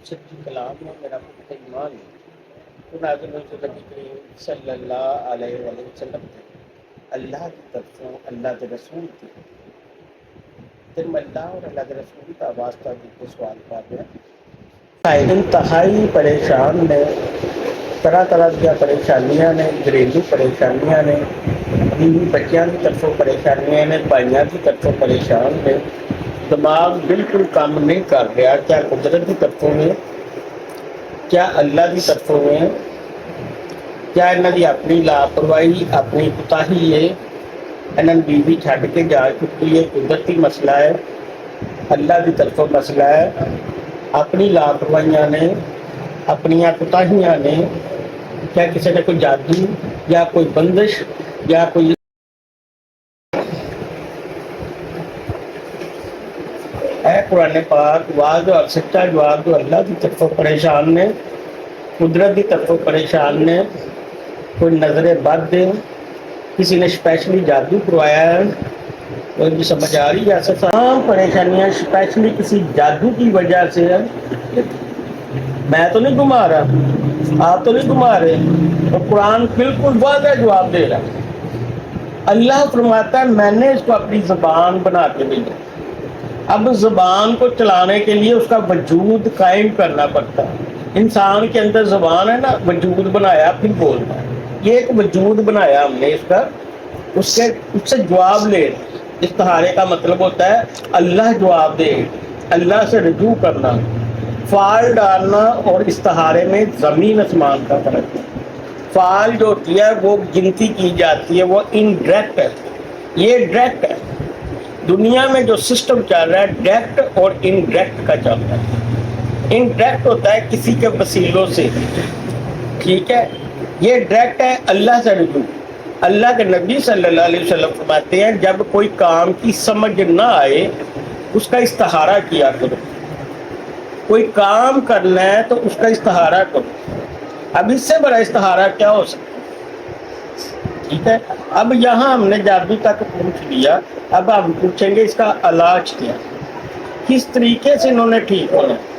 سچی کلام ہے، میرا پختہ ایمان ہے۔ تو نازل ہوئی نبی کریم صلی اللہ علیہ وآلہ وسلم تھے، اللہ کی طرفوں اللہ کے رسول تھے۔ پھر میں اللہ اور اللہ کے رسول کا واسطہ دے کے سوال کر رہا، انتہائی پریشان نے، طرح طرح کی پریشانیاں نے، گھریلو پریشانیاں نے، بیوی بچیاں کی طرفوں پریشانیاں نے، بھائیاں کی طرفوں پریشان نے، دماغ بالکل کام نہیں کر رہا، کیا قدرت کی طرفوں میں، کیا اللہ کی طرفوں میں، کیا انہوں کی اپنی لاپرواہی اپنی کوتاہی ہے، انہوں نے بیوی چھڈ کے جا چکی ہے، قدرتی مسئلہ ہے، اللہ کی طرفوں مسئلہ ہے، اپنی لاپرواہیاں نے، اپنی کوتاہیاں نے، کیا کسی نے کوئی جادو یا کوئی بندش یا کوئی اے قرآن پاک واضح اور سچا جواب جو اللہ کی طرفوں پریشان نے، قدرت کی طرفوں پریشان نے، کوئی نظر بد دے، کسی نے اسپیشلی جادو کروایا ہے، کوئی بھی سمجھ آ رہی ہے؟ تمام پریشانیاں اسپیشلی کسی جادو کی وجہ سے ہے۔ میں تو نہیں گھما رہا، آپ تو نہیں گھما رہے، اور قرآن بالکل واضح جواب دے رہا ہے۔ اللہ فرماتا ہے میں نے اس کو اپنی زبان بنا کے بھیجا، اب زبان کو چلانے کے لیے اس کا وجود قائم کرنا پڑتا ہے۔ انسان کے اندر زبان ہے نا، وجود بنایا پھر بولنا ہے، یہ ایک وجود بنایا ہم نے، اس کا اس سے جواب لے، استخارے کا مطلب ہوتا ہے اللہ جواب دے، اللہ سے رجوع کرنا، فعال ڈالنا، اور استخارے میں زمین آسمان کا فرق ہے۔ فعال جو ہوتی ہے وہ گنتی کی جاتی ہے، وہ انڈائریکٹ ہے، یہ ڈائریکٹ ہے۔ دنیا میں جو سسٹم چل رہا ہے ڈائریکٹ اور انڈائریکٹ کا چل رہا ہے۔ انڈائریکٹ ہوتا ہے کسی کے وسیلوں سے، ٹھیک ہے، یہ ڈائریکٹ ہے اللہ سے رجوع۔ اللہ کے نبی صلی اللہ علیہ وسلم فرماتے ہیں جب کوئی کام کی سمجھ نہ آئے اس کا استخارہ کیا کرو، کوئی کام کرنا ہے تو اس کا استخارہ کرو، اب اس سے بڑا استخارہ کیا ہو سکتا ہے؟ ٹھیک ہے، اب یہاں ہم نے جادو تک پوچھ لیا، اب ہم پوچھیں گے اس کا علاج کیا، کس طریقے سے انہوں نے ٹھیک ہونا ہے۔